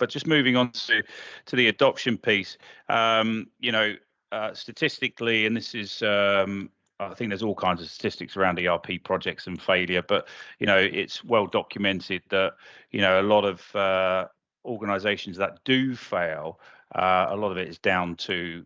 But just moving on to the adoption piece, statistically, and this is I think there's all kinds of statistics around ERP projects and failure, but it's well documented that a lot of organizations that do fail, a lot of it is down to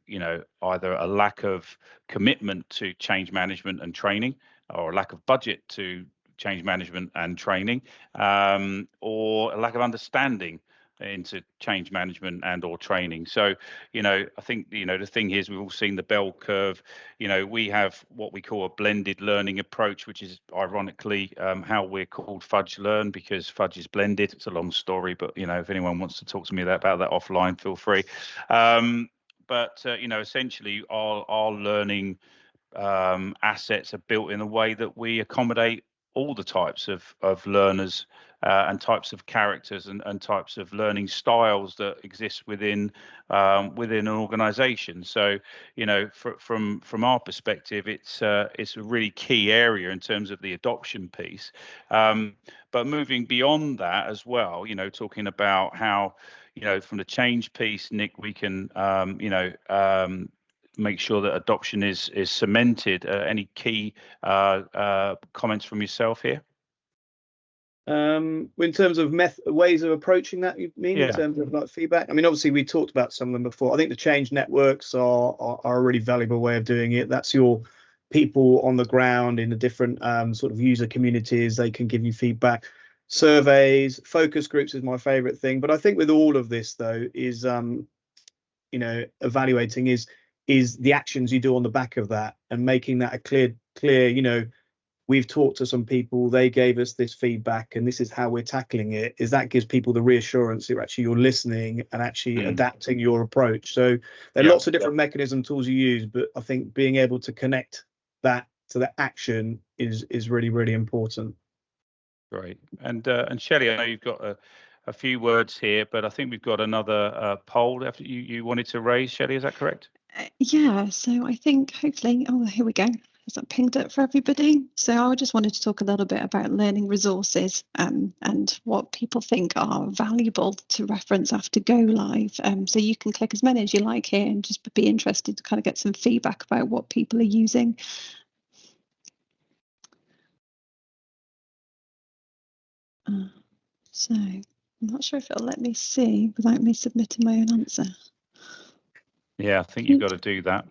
either a lack of commitment to change management and training, or a lack of budget to change management and training, or a lack of understanding into change management and or training. So I think the thing here is we've all seen the bell curve. We have what we call a blended learning approach, which is ironically how we're called Fudge Learn, because fudge is blended. It's a long story, but if anyone wants to talk to me about that offline, feel free. But essentially our learning assets are built in a way that we accommodate all the types of learners and types of characters and types of learning styles that exist within an organization. So from our perspective, it's a really key area in terms of the adoption piece, but moving beyond that as well, talking about how from the change piece, Nick, we can make sure that adoption is cemented. Any key comments from yourself here? In terms of ways of approaching that, you mean? In terms of like feedback? I mean, obviously we talked about some of them before. I think the change networks are a really valuable way of doing it. That's your people on the ground in the different sort of user communities. They can give you feedback. Surveys, focus groups is my favorite thing. But I think with all of this though is evaluating is the actions you do on the back of that, and making that a clear, we've talked to some people, they gave us this feedback and this is how we're tackling it, is that gives people the reassurance that you're listening and actually adapting your approach. So there are lots of different mechanism tools you use, but I think being able to connect that to the action is really, really important. Great. And Shelley, I know you've got a few words here, but I think we've got another poll after you wanted to raise, Shelley, is that correct? Yeah, so I think hopefully, here we go. Has that pinged it for everybody? So I just wanted to talk a little bit about learning resources and what people think are valuable to reference after go live. So you can click as many as you like here and just be interested to kind of get some feedback about what people are using. So I'm not sure if it'll let me see without me submitting my own answer. Yeah, I think you've got to do that.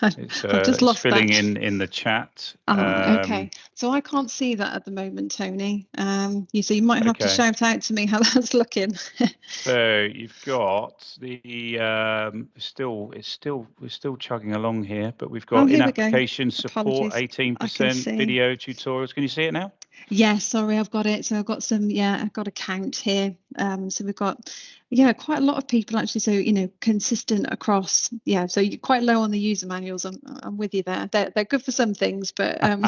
I've just lost filling that. in the chat. Okay, so I can't see that at the moment, Tony. So you might have to shout out to me how that's looking. So you've got the we're still chugging along here, but we've got in application support 18%, video tutorials. Can you see it now? Yeah, sorry, I've got it. So I've got some, I've got a count here. So we've got, quite a lot of people actually. So, consistent across, so you're quite low on the user manuals. I'm with you there. They're good for some things, but I'm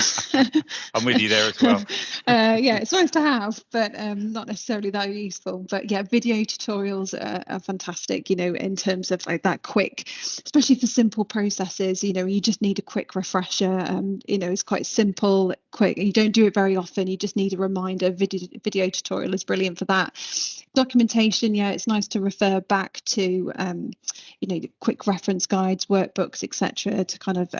with you there as well. It's nice to have, but not necessarily that useful. But video tutorials are fantastic, in terms of like that quick, especially for simple processes, you just need a quick refresher. It's quite simple, quick. You don't do it very often. You just need a reminder. Video tutorial is brilliant for that. Documentation, it's nice to refer back to quick reference guides, workbooks, etc. to kind of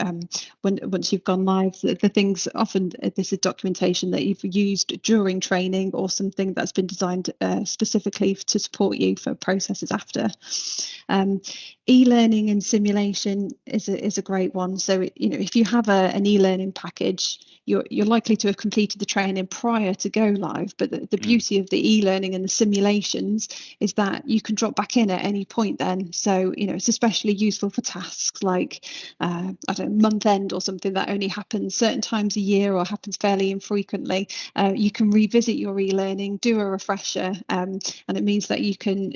once you've gone live, the things often this is documentation that you've used during training or something that's been designed specifically to support you for processes after. E-learning and simulation is a great one. So if you have an e-learning package, you're likely to have completed the training prior to go live, but the beauty of the e-learning and the simulations is that you can drop back in at any point then. So it's especially useful for tasks like month end or something that only happens certain times a year or happens fairly infrequently. You can revisit your e-learning, do a refresher, and it means that you can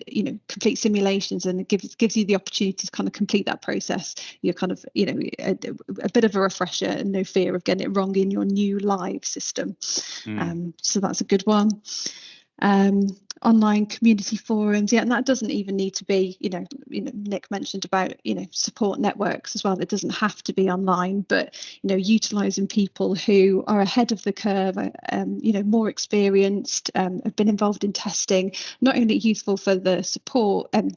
complete simulations, and it gives you the opportunity to kind of complete that process. You're kind of a bit of a refresher and no fear of getting it wrong in your new live system. So that's a good one. online community forums, and that doesn't even need to be, Nick mentioned about, support networks as well. It doesn't have to be online, but, utilising people who are ahead of the curve, more experienced, have been involved in testing, not only useful for the support and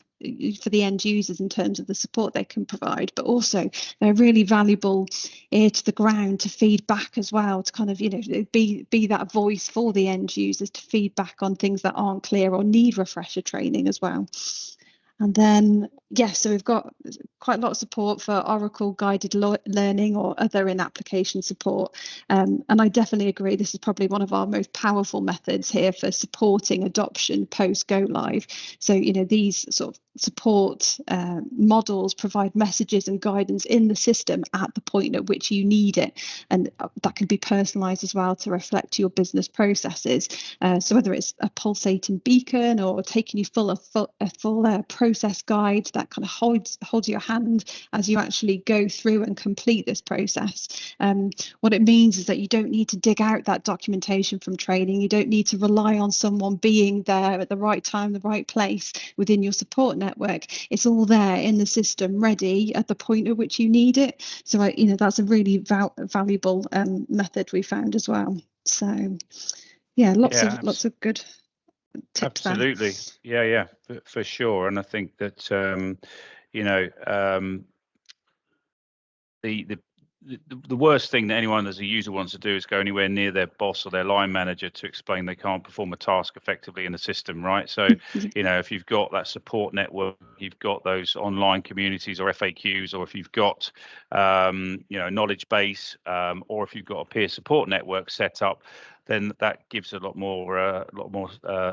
for the end users in terms of the support they can provide, but also they're really valuable ear to the ground to feed back as well, to kind of, be that voice for the end users to feed back on things that aren't clear or need refresher training as well. And then, so we've got quite a lot of support for Oracle guided learning or other in-application support. And I definitely agree, this is probably one of our most powerful methods here for supporting adoption post go live. So, these sort of support models provide messages and guidance in the system at the point at which you need it. And that can be personalized as well to reflect your business processes. So whether it's a pulsating beacon or taking you a full process guide that kind of holds your hand as you actually go through and complete this process. What it means is that you don't need to dig out that documentation from training. You don't need to rely on someone being there at the right time, the right place within your support network. It's all there in the system, ready at the point at which you need it. So, that's a really valuable method we found as well. So, lots of good tips. Absolutely. There. Yeah, for sure. And I think that the worst thing that anyone as a user wants to do is go anywhere near their boss or their line manager to explain they can't perform a task effectively in the system, right? So, if you've got that support network, you've got those online communities or FAQs, or if you've got, knowledge base, or if you've got a peer support network set up, then that gives a lot more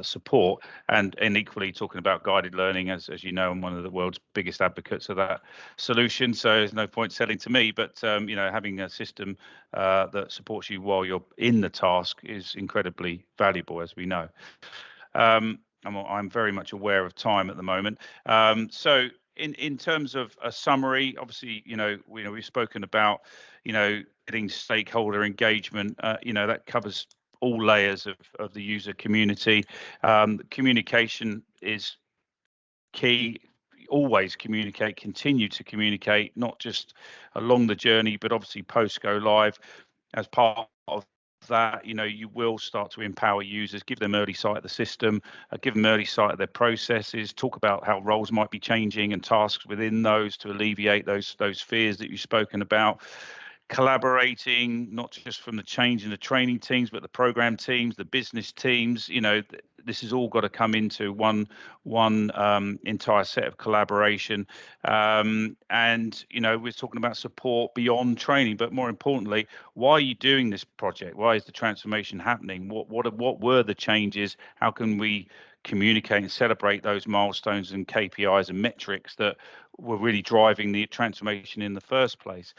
support. And equally, talking about guided learning, as you know, I'm one of the world's biggest advocates of that solution. So there's no point selling to me, but having a system that supports you while you're in the task is incredibly valuable, as we know. I'm very much aware of time at the moment. So in terms of a summary, obviously, we've spoken about, getting stakeholder engagement. That covers all layers of the user community. Communication is key. Always communicate, continue to communicate, not just along the journey, but obviously post go live. As part of that, you will start to empower users, give them early sight of the system, give them early sight of their processes, talk about how roles might be changing and tasks within those to alleviate those fears that you've spoken about. Collaborating, not just from the change in the training teams, but the program teams, the business teams. This has all got to come into one entire set of collaboration. And we're talking about support beyond training, but more importantly, why are you doing this project? Why is the transformation happening? What were the changes? How can we communicate and celebrate those milestones and KPIs and metrics that were really driving the transformation in the first place?